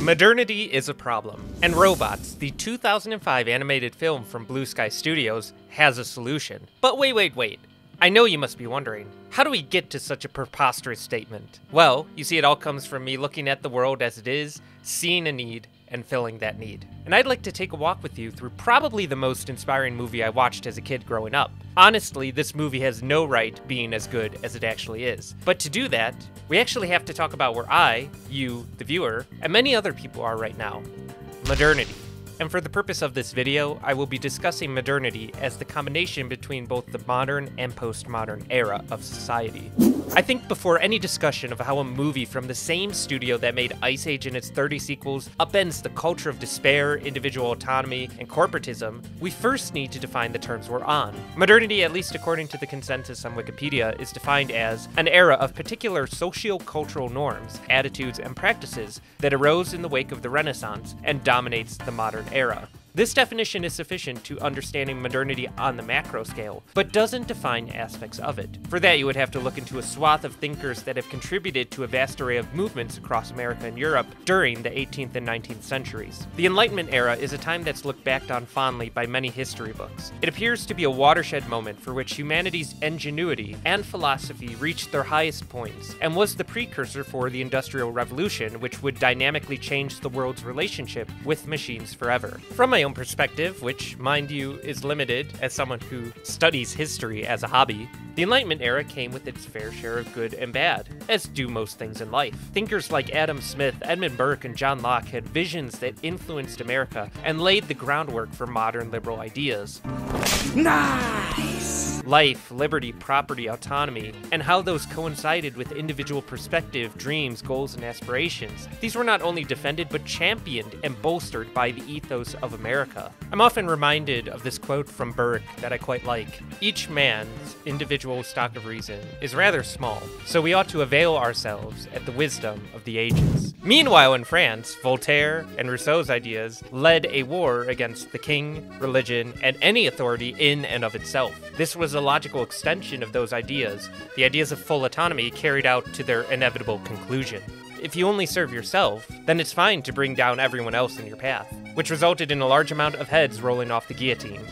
Modernity is a problem, and Robots, the 2005 animated film from Blue Sky Studios, has a solution. But wait. I know you must be wondering, how do we get to such a preposterous statement? Well, you see, it all comes from me looking at the world as it is, seeing a need, and filling that need. And I'd like to take a walk with you through probably the most inspiring movie I watched as a kid growing up. Honestly, this movie has no right being as good as it actually is. But to do that, we actually have to talk about where I, you, the viewer, and many other people are right now. Modernity. And for the purpose of this video, I will be discussing modernity as the combination between both the modern and postmodern era of society. I think before any discussion of how a movie from the same studio that made Ice Age and its 30 sequels upends the culture of despair, individual autonomy, and corporatism, we first need to define the terms we're on. Modernity, at least according to the consensus on Wikipedia, is defined as an era of particular socio-cultural norms, attitudes, and practices that arose in the wake of the Renaissance and dominates the modern era. This definition is sufficient to understanding modernity on the macro scale, but doesn't define aspects of it. For that, you would have to look into a swath of thinkers that have contributed to a vast array of movements across America and Europe during the 18th and 19th centuries. The Enlightenment era is a time that's looked back on fondly by many history books. It appears to be a watershed moment for which humanity's ingenuity and philosophy reached their highest points, and was the precursor for the Industrial Revolution, which would dynamically change the world's relationship with machines forever. From my own perspective, which, mind you, is limited as someone who studies history as a hobby, the Enlightenment era came with its fair share of good and bad, as do most things in life. Thinkers like Adam Smith, Edmund Burke, and John Locke had visions that influenced America and laid the groundwork for modern liberal ideas. Nice! Life, liberty, property, autonomy, and how those coincided with individual perspective, dreams, goals, and aspirations. These were not only defended, but championed and bolstered by the ethos of America. I'm often reminded of this quote from Burke that I quite like. Each man's individual stock of reason is rather small, so we ought to avail ourselves at the wisdom of the ages. Meanwhile, in France, Voltaire and Rousseau's ideas led a war against the king, religion, and any authority in and of itself. This was a logical extension of those ideas, the ideas of full autonomy carried out to their inevitable conclusion. If you only serve yourself, then it's fine to bring down everyone else in your path, which resulted in a large amount of heads rolling off the guillotine.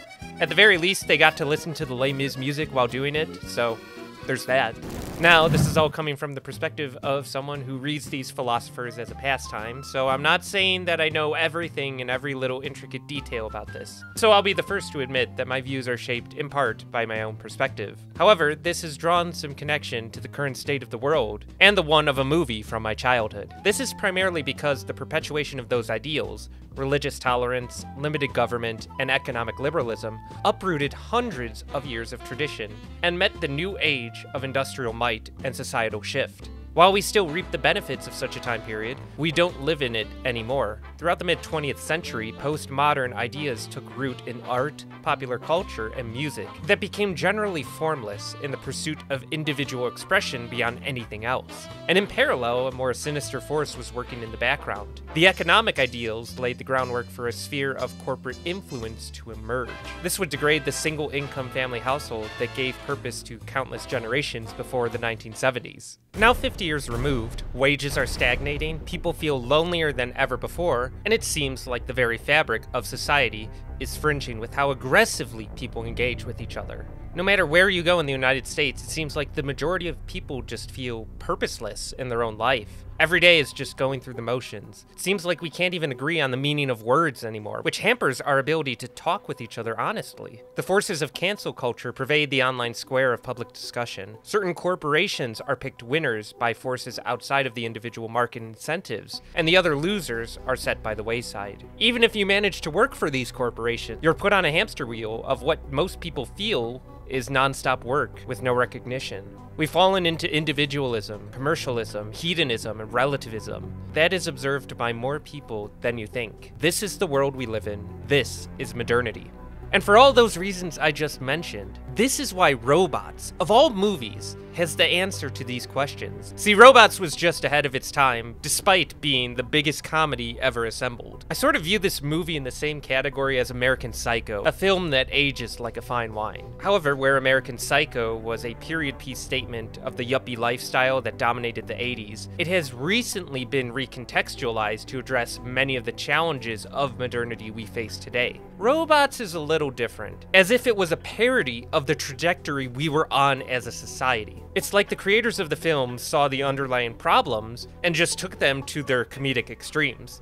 At the very least, they got to listen to the Les Mis music while doing it, so there's that. Now, this is all coming from the perspective of someone who reads these philosophers as a pastime, so I'm not saying that I know everything and every little intricate detail about this. So I'll be the first to admit that my views are shaped in part by my own perspective. However, this has drawn some connection to the current state of the world, and the one of a movie from my childhood. This is primarily because the perpetuation of those ideals, religious tolerance, limited government, and economic liberalism, uprooted hundreds of years of tradition and met the new age of industrial might and societal shift. While we still reap the benefits of such a time period, we don't live in it anymore. Throughout the mid-20th century, postmodern ideas took root in art, popular culture, and music that became generally formless in the pursuit of individual expression beyond anything else. And in parallel, a more sinister force was working in the background. The economic ideals laid the groundwork for a sphere of corporate influence to emerge. This would degrade the single-income family household that gave purpose to countless generations before the 1970s. Now 50 years removed, wages are stagnating, people feel lonelier than ever before, and it seems like the very fabric of society is fringing with how aggressively people engage with each other. No matter where you go in the United States, it seems like the majority of people just feel purposeless in their own life. Every day is just going through the motions. It seems like we can't even agree on the meaning of words anymore, which hampers our ability to talk with each other honestly. The forces of cancel culture pervade the online square of public discussion. Certain corporations are picked winners by forces outside of the individual market incentives, and the other losers are set by the wayside. Even if you manage to work for these corporations, you're put on a hamster wheel of what most people feel is non-stop work with no recognition. We've fallen into individualism, commercialism, hedonism, and relativism. That is observed by more people than you think. This is the world we live in. This is modernity. And for all those reasons I just mentioned, This is why Robots, of all movies, has the answer to these questions. See, Robots was just ahead of its time, despite being the biggest comedy ever assembled. I sort of view this movie in the same category as American Psycho, a film that ages like a fine wine. However, where American Psycho was a period piece statement of the yuppie lifestyle that dominated the 80s, it has recently been recontextualized to address many of the challenges of modernity we face today. Robots is a little different, as if it was a parody of the trajectory we were on as a society. It's like the creators of the film saw the underlying problems and just took them to their comedic extremes.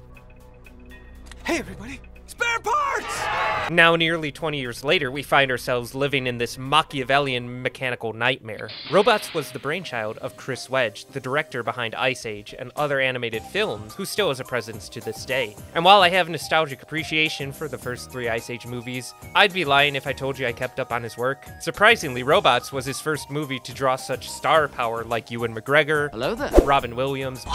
Hey everybody, spare parts! Now, nearly 20 years later, we find ourselves living in this Machiavellian mechanical nightmare. Robots was the brainchild of Chris Wedge, the director behind Ice Age and other animated films, who still has a presence to this day. And while I have nostalgic appreciation for the first 3 Ice Age movies, I'd be lying if I told you I kept up on his work. Surprisingly, Robots was his first movie to draw such star power like Ewan McGregor, Hello there. Robin Williams,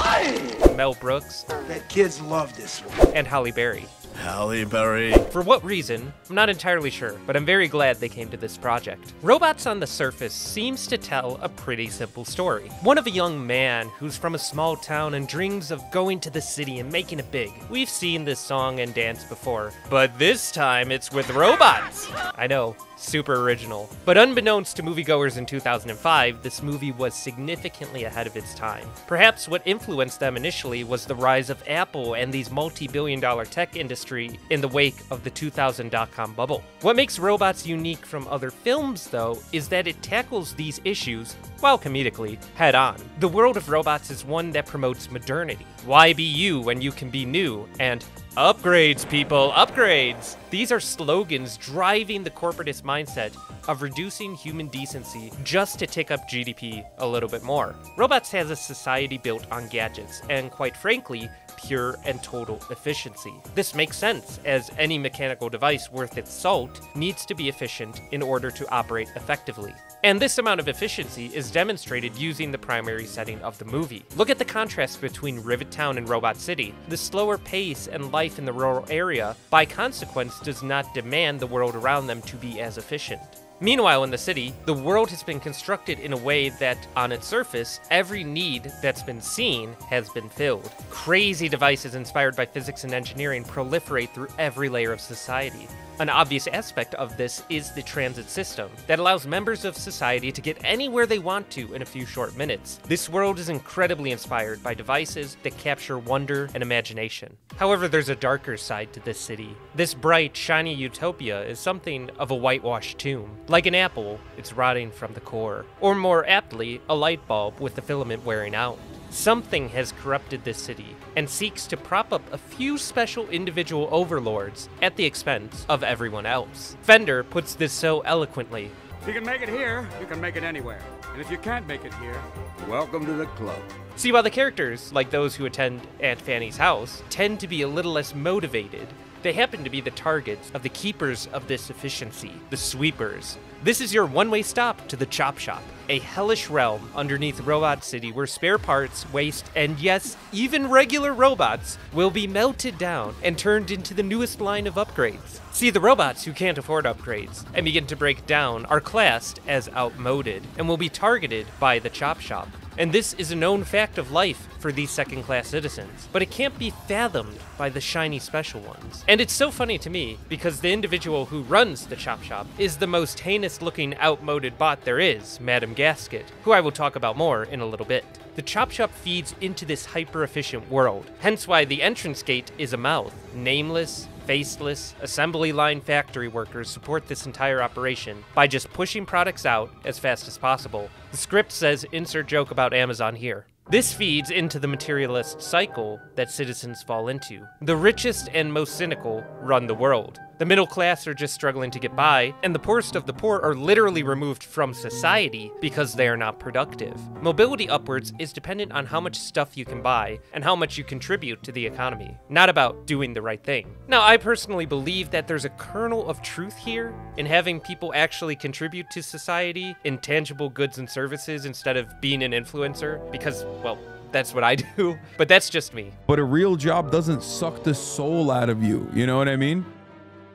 Mel Brooks, Bet kids love this one. and Halle Berry. Halle Berry. For what reason, I'm not entirely sure, but I'm very glad they came to this project. Robots on the surface seems to tell a pretty simple story. One of a young man who's from a small town and dreams of going to the city and making it big. We've seen this song and dance before, but this time it's with robots. I know, super original. But unbeknownst to moviegoers in 2005, this movie was significantly ahead of its time. Perhaps what influenced them initially was the rise of Apple and these multi-billion-dollar tech industry in the wake of the 2000 dot-com bubble. What makes Robots unique from other films, though, is that it tackles these issues, while comedically, head-on. The world of Robots is one that promotes modernity. Why be you when you can be new? And upgrades, people, upgrades! These are slogans driving the corporatist mindset of reducing human decency just to tick up GDP a little bit more. Robots has a society built on gadgets, and quite frankly, pure and total efficiency. This makes sense, as any mechanical device worth its salt needs to be efficient in order to operate effectively. And this amount of efficiency is demonstrated using the primary setting of the movie. Look at the contrast between Rivet Town and Robot City. The slower pace and life in the rural area, by consequence, does not demand the world around them to be as efficient. Meanwhile, in the city, the world has been constructed in a way that, on its surface, every need that's been seen has been filled. Crazy devices inspired by physics and engineering proliferate through every layer of society. An obvious aspect of this is the transit system that allows members of society to get anywhere they want to in a few short minutes. This world is incredibly inspired by devices that capture wonder and imagination. However, there's a darker side to this city. This bright, shiny utopia is something of a whitewashed tomb. Like an apple, it's rotting from the core. Or more aptly, a light bulb with the filament wearing out. Something has corrupted this city and seeks to prop up a few special individual overlords at the expense of everyone else. Fender puts this so eloquently. If you can make it here, you can make it anywhere. And if you can't make it here, welcome to the club. See, while the characters, like those who attend Aunt Fanny's house, tend to be a little less motivated, they happen to be the targets of the keepers of this efficiency, the sweepers. This is your one-way stop to the Chop Shop, a hellish realm underneath Robot City where spare parts, waste, and yes, even regular robots will be melted down and turned into the newest line of upgrades. See, the robots who can't afford upgrades and begin to break down are classed as outmoded and will be targeted by the Chop Shop. And this is a known fact of life for these second-class citizens, but it can't be fathomed by the shiny special ones. And it's so funny to me, because the individual who runs the Chop Shop is the most heinous-looking outmoded bot there is, Madam Gasket, who I will talk about more in a little bit. The Chop Shop feeds into this hyper-efficient world, hence why the entrance gate is a mouth, nameless, faceless, assembly line factory workers support this entire operation by just pushing products out as fast as possible. The script says insert joke about Amazon here. This feeds into the materialist cycle that citizens fall into. The richest and most cynical run the world. The middle class are just struggling to get by, and the poorest of the poor are literally removed from society because they are not productive. Mobility upwards is dependent on how much stuff you can buy and how much you contribute to the economy, not about doing the right thing. Now, I personally believe that there's a kernel of truth here in having people actually contribute to society in tangible goods and services instead of being an influencer, because, well, that's what I do, but that's just me. But a real job doesn't suck the soul out of you, you know what I mean?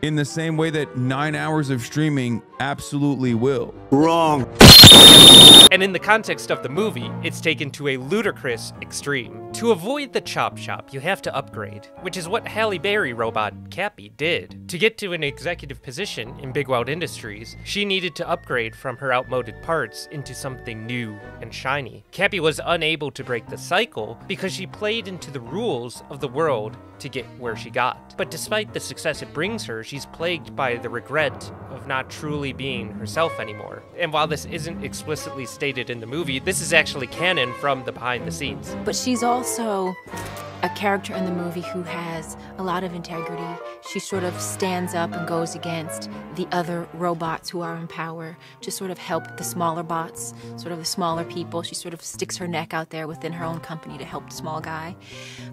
in the same way that 9 hours of streaming absolutely will. Wrong. And in the context of the movie, it's taken to a ludicrous extreme. To avoid the chop shop, you have to upgrade, which is what Halle Berry robot Cappy did. To get to an executive position in Bigweld Industries, she needed to upgrade from her outmoded parts into something new and shiny. Cappy was unable to break the cycle because she played into the rules of the world to get where she got. But despite the success it brings her, she's plagued by the regret of not truly being herself anymore. And while this isn't explicitly stated in the movie, this is actually canon from the behind the scenes. But she's also a character in the movie who has a lot of integrity. She sort of stands up and goes against the other robots who are in power to sort of help the smaller bots, sort of the smaller people. She sort of sticks her neck out there within her own company to help the small guy.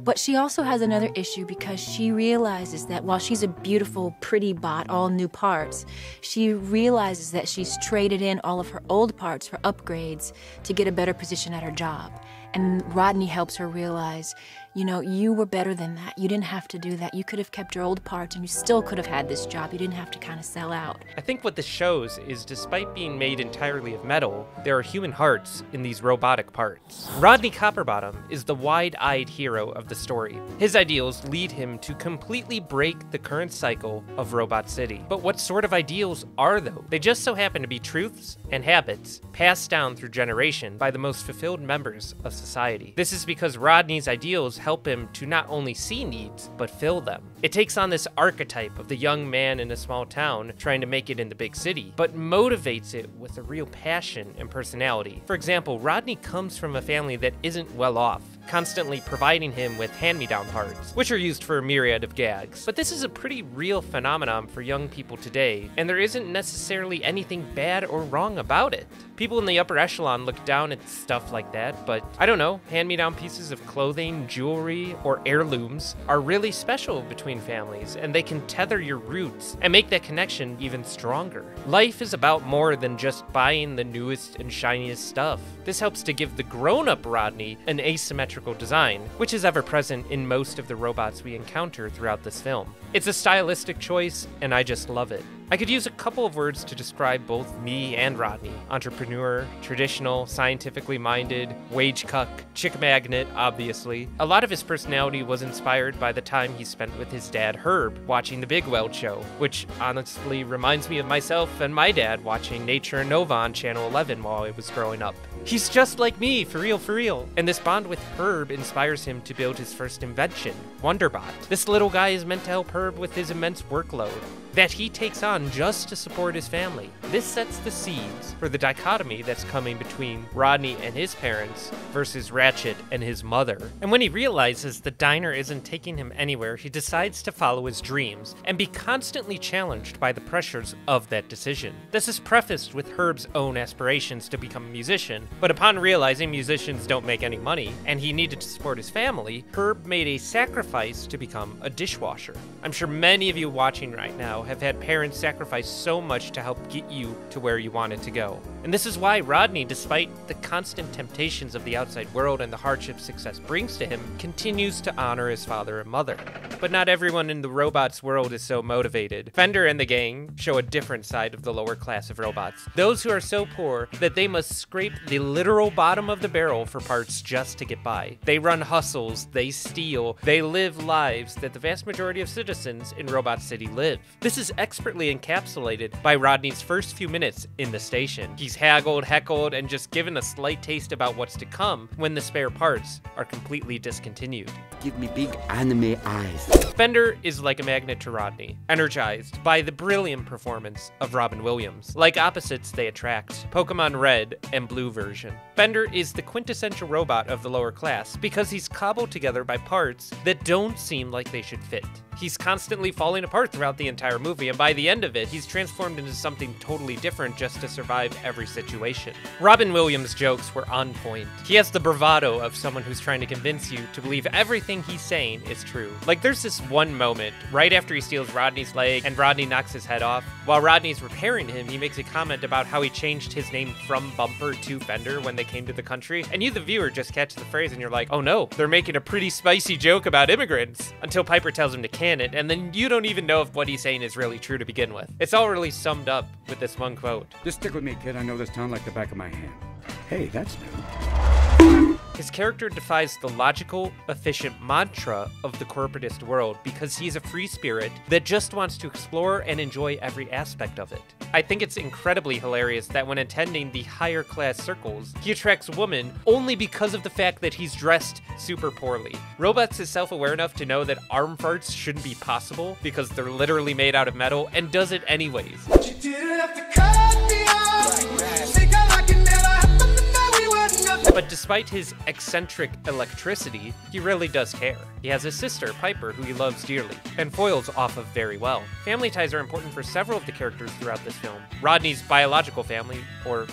But she also has another issue because she realizes that while she's a beautiful, pretty bot, all new parts, she realizes that she's traded in all of her old parts for upgrades to get a better position at her job. And Rodney helps her realize, you know, you were better than that. You didn't have to do that. You could have kept your old parts and you still could have had this job. You didn't have to kind of sell out. I think what this shows is despite being made entirely of metal, there are human hearts in these robotic parts. Rodney Copperbottom is the wide-eyed hero of the story. His ideals lead him to completely break the current cycle of Robot City. But what sort of ideals are those? They just so happen to be truths and habits passed down through generation by the most fulfilled members of society. This is because Rodney's ideals help him to not only see needs, but fill them. It takes on this archetype of the young man in a small town trying to make it in the big city, but motivates it with a real passion and personality. For example, Rodney comes from a family that isn't well off, constantly providing him with hand-me-down parts, which are used for a myriad of gags. But this is a pretty real phenomenon for young people today, and there isn't necessarily anything bad or wrong about it. People in the upper echelon look down at stuff like that, but I don't know, hand-me-down pieces of clothing, jewelry, or heirlooms are really special between families, and they can tether your roots and make that connection even stronger. Life is about more than just buying the newest and shiniest stuff. This helps to give the grown-up Rodney an asymmetrical design, which is ever present in most of the robots we encounter throughout this film. It's a stylistic choice, and I just love it. I could use a couple of words to describe both me and Rodney. Entrepreneur, traditional, scientifically minded, wage cuck, chick magnet, obviously. A lot of his personality was inspired by the time he spent with his dad Herb watching the Bigweld show, which honestly reminds me of myself and my dad watching Nature and Nova on Channel 11 while I was growing up. He's just like me, for real, for real. And this bond with Herb inspires him to build his first invention, Wonderbot. This little guy is meant to help Herb with his immense workload that he takes on just to support his family. This sets the seeds for the dichotomy that's coming between Rodney and his parents versus Ratchet and his mother. And when he realizes the diner isn't taking him anywhere, he decides to follow his dreams and be constantly challenged by the pressures of that decision. This is prefaced with Herb's own aspirations to become a musician, but upon realizing musicians don't make any money and he needed to support his family, Herb made a sacrifice to become a dishwasher. I'm sure many of you watching right now have had parents sacrifice so much to help get you to where you wanted to go. And this is why Rodney, despite the constant temptations of the outside world and the hardships success brings to him, continues to honor his father and mother. But not everyone in the robots world is so motivated. Fender and the gang show a different side of the lower class of robots. Those who are so poor that they must scrape the literal bottom of the barrel for parts just to get by. They run hustles, they steal, they live lives that the vast majority of citizens in Robot City live. This is expertly encapsulated by Rodney's first few minutes in the station. He's haggled, heckled, and just given a slight taste about what's to come when the spare parts are completely discontinued. Give me big anime eyes. Fender is like a magnet to Rodney, energized by the brilliant performance of Robin Williams. Like opposites, they attract. Pokemon Red and Blue version. Fender is the quintessential robot of the lower class because he's cobbled together by parts that don't seem like they should fit. He's constantly falling apart throughout the entire movie, and by the end of it, he's transformed into something totally different just to survive every situation. Robin Williams' jokes were on point. He has the bravado of someone who's trying to convince you to believe everything he's saying is true. Like, there's There's this one moment right after he steals Rodney's leg and Rodney knocks his head off. While Rodney's repairing him, he makes a comment about how he changed his name from Bumper to Fender when they came to the country. And you, the viewer, just catch the phrase and you're like, oh no, they're making a pretty spicy joke about immigrants, until Piper tells him to can it, and then you don't even know if what he's saying is really true to begin with. It's all really summed up with this one quote. Just stick with me, kid. I know this town like the back of my hand. Hey, that's new. His character defies the logical, efficient mantra of the corporatist world because he's a free spirit that just wants to explore and enjoy every aspect of it. I think it's incredibly hilarious that when attending the higher class circles, he attracts women only because of the fact that he's dressed super poorly. Robots is self-aware enough to know that arm farts shouldn't be possible because they're literally made out of metal and does it anyways. You didn't have to cut me off. Think I like it never happened to know we were nothing. But despite his eccentric electricity, he really does care. He has a sister, Piper, who he loves dearly, and foils off of very well. Family ties are important for several of the characters throughout this film. Rodney's biological family, or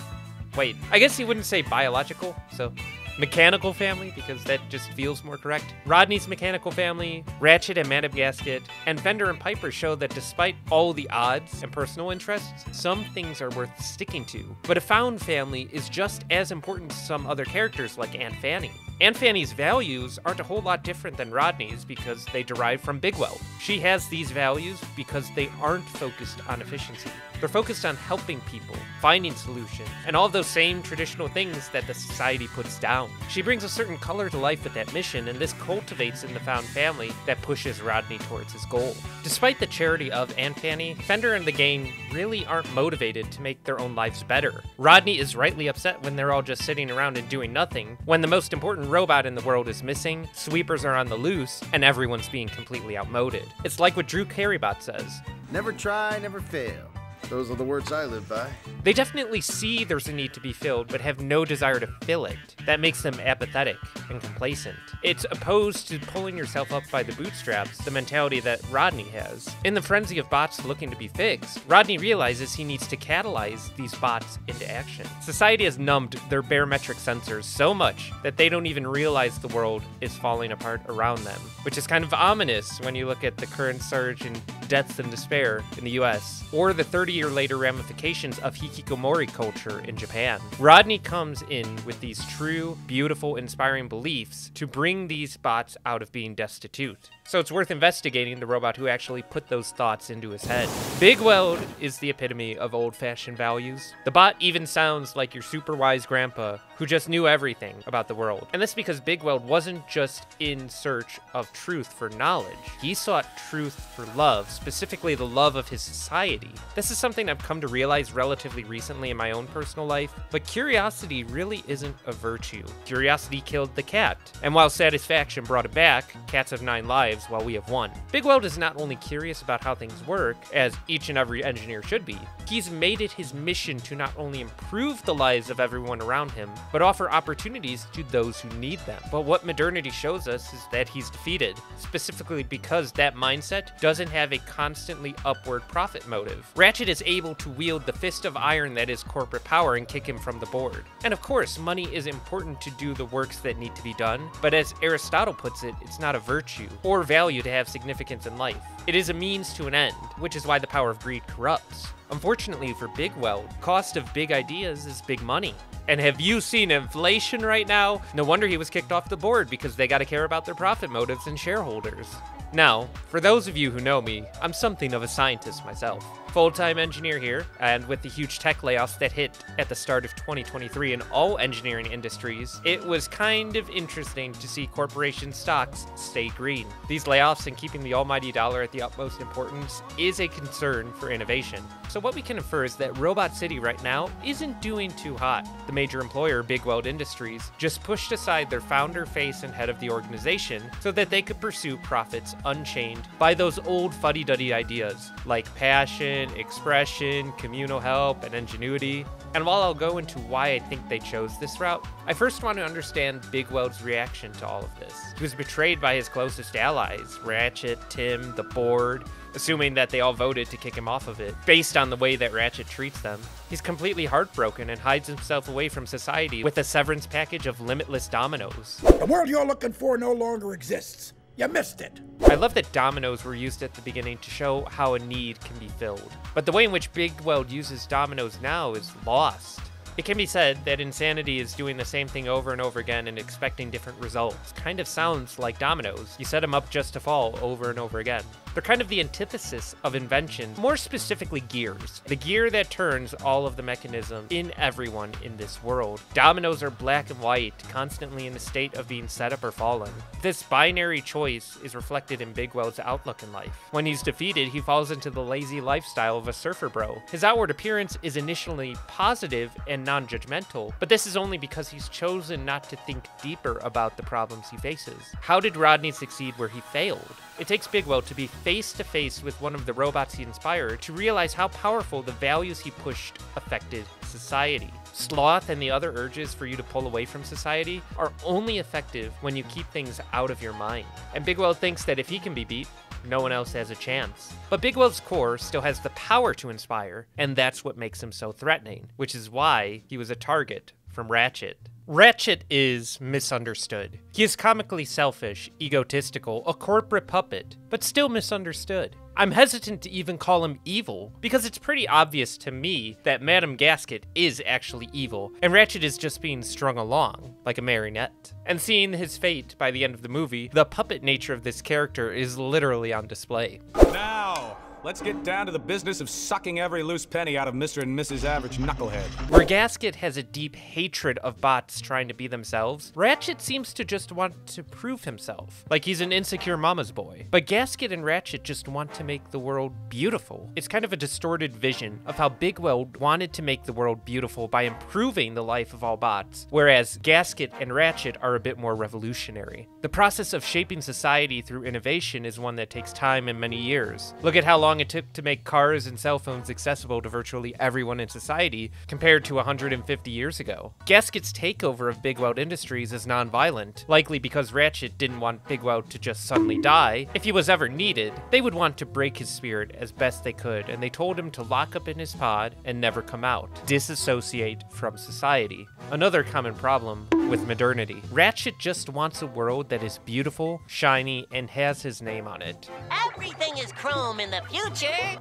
wait, I guess he wouldn't say biological, so mechanical family, because that just feels more correct. Rodney's mechanical family, Ratchet and Madame Gasket, and Fender and Piper show that despite all the odds and personal interests, some things are worth sticking to. But a found family is just as important to some other characters like Aunt Fanny. Aunt Fanny's values aren't a whole lot different than Rodney's because they derive from Bigweld. She has these values because they aren't focused on efficiency. They're focused on helping people, finding solutions, and all of those same traditional things that the society puts down. She brings a certain color to life with that mission, and this cultivates in the found family that pushes Rodney towards his goal. Despite the charity of Aunt Fanny, Fender and the gang really aren't motivated to make their own lives better. Rodney is rightly upset when they're all just sitting around and doing nothing, when the most important robot in the world is missing, sweepers are on the loose, and everyone's being completely outmoded. It's like what Drew Carrybot says. Never try, never fail. Those are the words I live by. They definitely see there's a need to be filled, but have no desire to fill it. That makes them apathetic and complacent. It's opposed to pulling yourself up by the bootstraps, the mentality that Rodney has. In the frenzy of bots looking to be fixed, Rodney realizes he needs to catalyze these bots into action. Society has numbed their barometric sensors so much that they don't even realize the world is falling apart around them, which is kind of ominous when you look at the current surge in deaths and despair in the US, or the 30-year later ramifications of hikikomori culture in Japan. Rodney comes in with these true, beautiful, inspiring beliefs to bring these bots out of being destitute. So it's worth investigating the robot who actually put those thoughts into his head. Bigweld is the epitome of old-fashioned values. The bot even sounds like your super wise grandpa who just knew everything about the world. And that's because Bigweld wasn't just in search of truth for knowledge. He sought truth for love, specifically the love of his society. This is something I've come to realize relatively recently in my own personal life, but curiosity really isn't a virtue. Curiosity killed the cat, and while satisfaction brought it back, cats have 9 lives while we have 1. Bigweld is not only curious about how things work, as each and every engineer should be, he's made it his mission to not only improve the lives of everyone around him, but offer opportunities to those who need them. But what Modernity shows us is that he's defeated, specifically because that mindset doesn't have a constantly upward profit motive. Ratchet is able to wield the fist of iron that is corporate power and kick him from the board. And of course, money is important to do the works that need to be done, but as Aristotle puts it, it's not a virtue or value to have significance in life. It is a means to an end, which is why the power of greed corrupts. Unfortunately for Bigweld, cost of big ideas is big money. And have you seen inflation right now? No wonder he was kicked off the board, because they gotta care about their profit motives and shareholders. Now, for those of you who know me, I'm something of a scientist myself. Full-time engineer here, and with the huge tech layoffs that hit at the start of 2023 in all engineering industries, it was kind of interesting to see corporation stocks stay green. These layoffs and keeping the almighty dollar at the utmost importance is a concern for innovation. So what we can infer is that Robot City right now isn't doing too hot. The major employer, Bigweld Industries, just pushed aside their founder, face, and head of the organization so that they could pursue profits unchained by those old fuddy-duddy ideas like passion, expression, communal help, and ingenuity. And while I'll go into why I think they chose this route, I first want to understand Bigweld's reaction to all of this. He was betrayed by his closest allies, Ratchet, Tim, the board, assuming that they all voted to kick him off of it, based on the way that Ratchet treats them. He's completely heartbroken and hides himself away from society with a severance package of limitless dominoes. The world you're looking for no longer exists. You missed it. I love that dominoes were used at the beginning to show how a need can be filled. But the way in which Bigweld uses dominoes now is lost. It can be said that insanity is doing the same thing over and over again and expecting different results. Kind of sounds like dominoes. You set them up just to fall over and over again. They're kind of the antithesis of invention, more specifically gears. The gear that turns all of the mechanism in everyone in this world. Dominoes are black and white, constantly in a state of being set up or fallen. This binary choice is reflected in Bigweld's outlook in life. When he's defeated, he falls into the lazy lifestyle of a surfer bro. His outward appearance is initially positive and non-judgmental, but this is only because he's chosen not to think deeper about the problems he faces. How did Rodney succeed where he failed? It takes Bigweld to be face-to-face with one of the robots he inspired to realize how powerful the values he pushed affected society. Sloth and the other urges for you to pull away from society are only effective when you keep things out of your mind. And Bigweld thinks that if he can be beat, no one else has a chance. But Bigweld's core still has the power to inspire, and that's what makes him so threatening, which is why he was a target from Ratchet. Ratchet is misunderstood. He is comically selfish, egotistical, a corporate puppet, but still misunderstood. I'm hesitant to even call him evil, because it's pretty obvious to me that Madame Gasket is actually evil, and Ratchet is just being strung along, like a marionette. And seeing his fate by the end of the movie, the puppet nature of this character is literally on display. Now, let's get down to the business of sucking every loose penny out of Mr. and Mrs. Average Knucklehead. Where Gasket has a deep hatred of bots trying to be themselves, Ratchet seems to just want to prove himself, like he's an insecure mama's boy. But Gasket and Ratchet just want to make the world beautiful. It's kind of a distorted vision of how Bigweld wanted to make the world beautiful by improving the life of all bots, whereas Gasket and Ratchet are a bit more revolutionary. The process of shaping society through innovation is one that takes time and many years. Look at how long it took to make cars and cell phones accessible to virtually everyone in society compared to 150 years ago. Gasket's takeover of Bigweld Industries is non-violent, likely because Ratchet didn't want Bigweld to just suddenly die. If he was ever needed, they would want to break his spirit as best they could, and they told him to lock up in his pod and never come out. Disassociate from society. Another common problem with modernity. Ratchet just wants a world that is beautiful, shiny, and has his name on it. Everything is chrome in the future.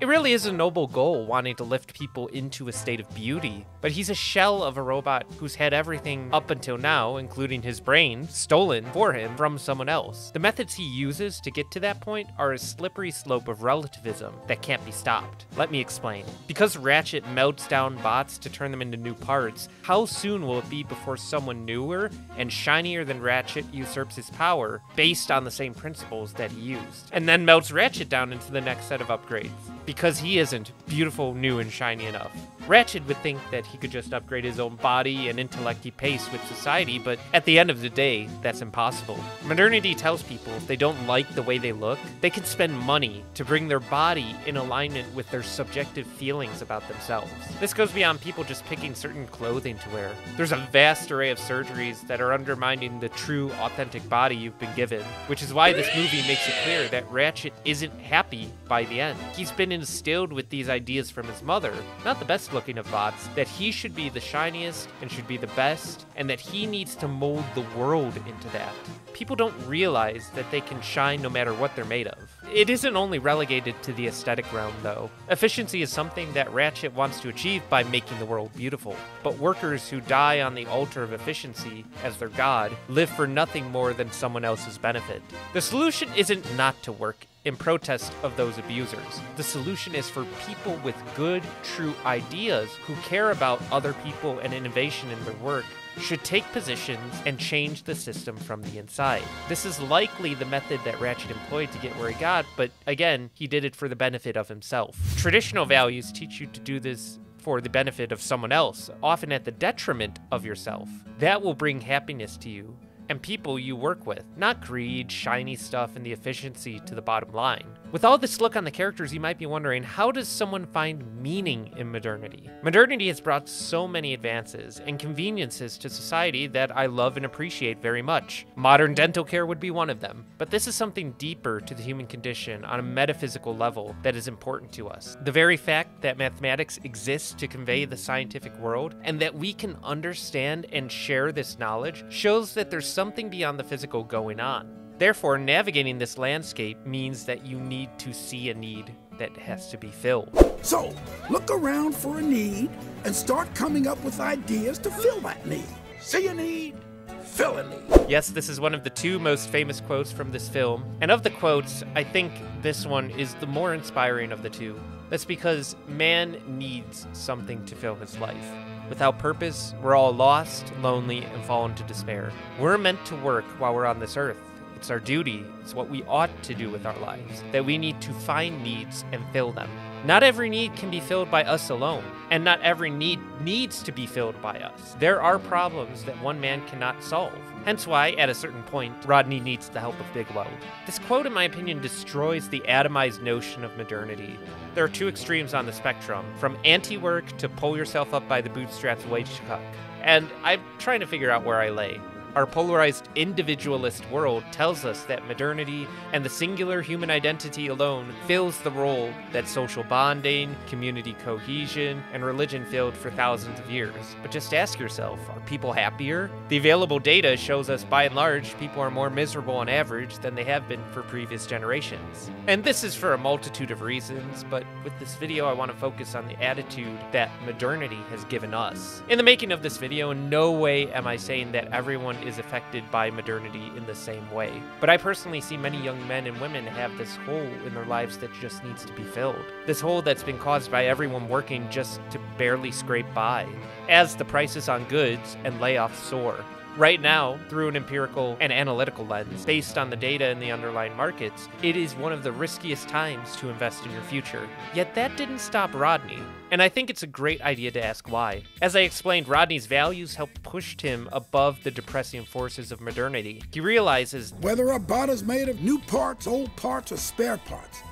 It really is a noble goal, wanting to lift people into a state of beauty, but he's a shell of a robot who's had everything up until now, including his brain, stolen for him from someone else. The methods he uses to get to that point are a slippery slope of relativism that can't be stopped. Let me explain. Because Ratchet melts down bots to turn them into new parts, how soon will it be before someone newer and shinier than Ratchet usurps his power based on the same principles that he used, and then melts Ratchet down into the next set of upgrades? Because he isn't beautiful, new, and shiny enough. Ratchet would think that he could just upgrade his own body and intellect pace with society, but at the end of the day, that's impossible. Modernity tells people if they don't like the way they look, they can spend money to bring their body in alignment with their subjective feelings about themselves. This goes beyond people just picking certain clothing to wear. There's a vast array of surgeries that are undermining the true, authentic body you've been given, which is why this movie makes it clear that Ratchet isn't happy by the end. He's been instilled with these ideas from his mother, not the best looking of bots, that he should be the shiniest and should be the best, and that he needs to mold the world into that. People don't realize that they can shine no matter what they're made of. It isn't only relegated to the aesthetic realm, though. Efficiency is something that Ratchet wants to achieve by making the world beautiful. But workers who die on the altar of efficiency as their god live for nothing more than someone else's benefit. The solution isn't not to work in protest of those abusers. The solution is for people with good, true ideas who care about other people and innovation in their work should take positions and change the system from the inside. This is likely the method that Ratchet employed to get where he got, but again, he did it for the benefit of himself. Traditional values teach you to do this for the benefit of someone else, often at the detriment of yourself. That will bring happiness to you and people you work with, not greed, shiny stuff, and the efficiency to the bottom line. With all this look on the characters, you might be wondering, how does someone find meaning in modernity? Modernity has brought so many advances and conveniences to society that I love and appreciate very much. Modern dental care would be one of them, but this is something deeper to the human condition on a metaphysical level that is important to us. The very fact that mathematics exists to convey the scientific world, and that we can understand and share this knowledge, shows that there's something beyond the physical going on. Therefore, navigating this landscape means that you need to see a need that has to be filled. So, look around for a need and start coming up with ideas to fill that need. See a need, fill a need. Yes, this is one of the two most famous quotes from this film. And of the quotes, I think this one is the more inspiring of the two. That's because man needs something to fill his life. Without purpose, we're all lost, lonely, and fall into despair. We're meant to work while we're on this earth. It's our duty, it's what we ought to do with our lives, that we need to find needs and fill them. Not every need can be filled by us alone, and not every need needs to be filled by us. There are problems that one man cannot solve. Hence why, at a certain point, Rodney needs the help of Bigweld. This quote, in my opinion, destroys the atomized notion of modernity. There are two extremes on the spectrum, from anti-work to pull yourself up by the bootstraps wage cuck. And I'm trying to figure out where I lay. Our polarized individualist world tells us that modernity and the singular human identity alone fills the role that social bonding, community cohesion, and religion filled for thousands of years. But just ask yourself, are people happier? The available data shows us by and large people are more miserable on average than they have been for previous generations. And this is for a multitude of reasons, but with this video I want to focus on the attitude that modernity has given us. In the making of this video, in no way am I saying that everyone is affected by modernity in the same way. But I personally see many young men and women have this hole in their lives that just needs to be filled. This hole that's been caused by everyone working just to barely scrape by, as the prices on goods and layoffs soar. Right now, through an empirical and analytical lens, based on the data in the underlying markets, it is one of the riskiest times to invest in your future. Yet that didn't stop Rodney. And I think it's a great idea to ask why. As I explained, Rodney's values helped push him above the depressing forces of modernity. He realizes, whether a bot is made of new parts, old parts, or spare parts,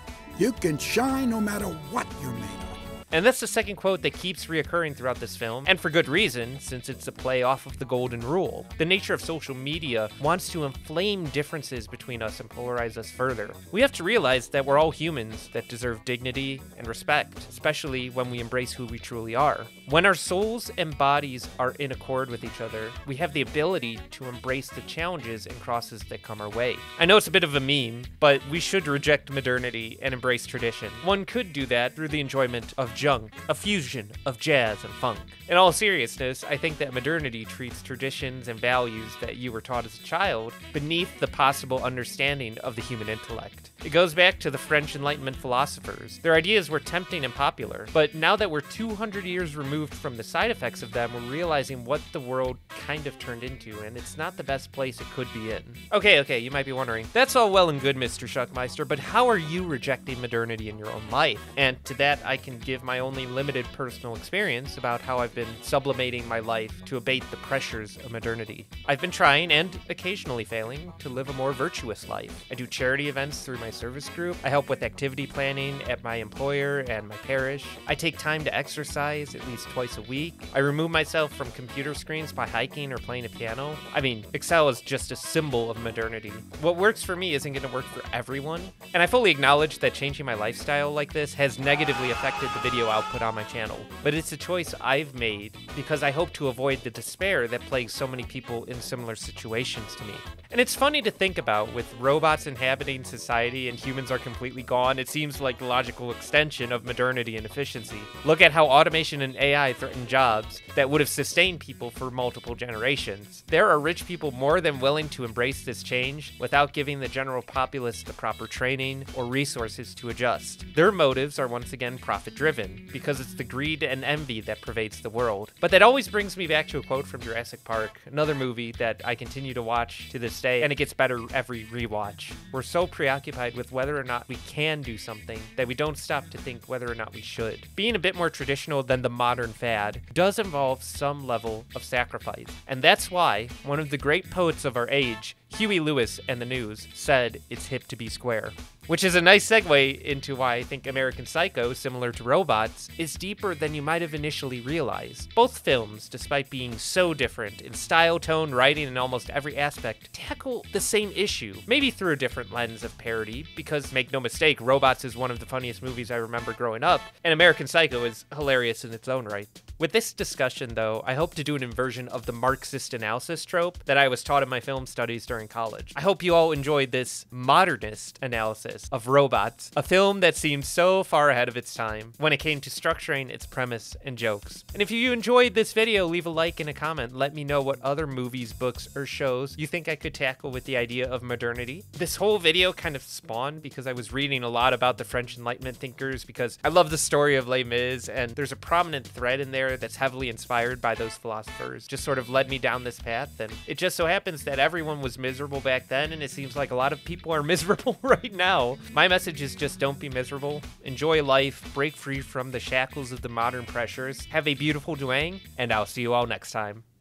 you can shine no matter what you're made of. and that's the second quote that keeps reoccurring throughout this film, and for good reason, since it's a play off of the golden rule. The nature of social media wants to inflame differences between us and polarize us further. We have to realize that we're all humans that deserve dignity and respect, especially when we embrace who we truly are. When our souls and bodies are in accord with each other, we have the ability to embrace the challenges and crosses that come our way. I know it's a bit of a meme, but we should reject modernity and embrace tradition. One could do that through the enjoyment of junk, a fusion of jazz and funk. In all seriousness, I think that modernity treats traditions and values that you were taught as a child beneath the possible understanding of the human intellect. It goes back to the French Enlightenment philosophers. Their ideas were tempting and popular, but now that we're 200 years removed from the side effects of them, we're realizing what the world kind of turned into, and it's not the best place it could be in. Okay, you might be wondering, that's all well and good, Mr. Shuckmeister, but how are you rejecting modernity in your own life? And to that, I can give my only limited personal experience about how I've been sublimating my life to abate the pressures of modernity. I've been trying, and occasionally failing, to live a more virtuous life. I do charity events through my service group. I help with activity planning at my employer and my parish. I take time to exercise at least twice a week. I remove myself from computer screens by hiking or playing a piano. I mean, Excel is just a symbol of modernity. What works for me isn't going to work for everyone, and I fully acknowledge that changing my lifestyle like this has negatively affected the video output on my channel. But it's a choice I've made because I hope to avoid the despair that plagues so many people in similar situations to me. And it's funny to think about, with robots inhabiting society and humans are completely gone, it seems like the logical extension of modernity and efficiency. Look at how automation and AI threaten jobs that would have sustained people for multiple generations. There are rich people more than willing to embrace this change without giving the general populace the proper training or resources to adjust. Their motives are once again profit-driven, because it's the greed and envy that pervades the world. But that always brings me back to a quote from Jurassic Park, another movie that I continue to watch to this day, and it gets better every rewatch. We're so preoccupied with whether or not we can do something that we don't stop to think whether or not we should. Being a bit more traditional than the modern fad does involve some level of sacrifice, and that's why one of the great poets of our age, Huey Lewis and the News, said it's hip to be square. Which is a nice segue into why I think American Psycho, similar to Robots, is deeper than you might have initially realized. Both films, despite being so different in style, tone, writing, and almost every aspect, tackle the same issue, maybe through a different lens of parody, because make no mistake, Robots is one of the funniest movies I remember growing up, and American Psycho is hilarious in its own right. With this discussion, though, I hope to do an inversion of the Marxist analysis trope that I was taught in my film studies during in college. I hope you all enjoyed this modernist analysis of Robots, a film that seemed so far ahead of its time when it came to structuring its premise and jokes. And if you enjoyed this video, leave a like and a comment. Let me know what other movies, books, or shows you think I could tackle with the idea of modernity. This whole video kind of spawned because I was reading a lot about the French Enlightenment thinkers, because I love the story of Les Mis, and there's a prominent thread in there that's heavily inspired by those philosophers. Just sort of led me down this path, and it just so happens that everyone was miserable back then, and it seems like a lot of people are miserable right now. My message is just don't be miserable. Enjoy life, break free from the shackles of the modern pressures, have a beautiful duang, and I'll see you all next time.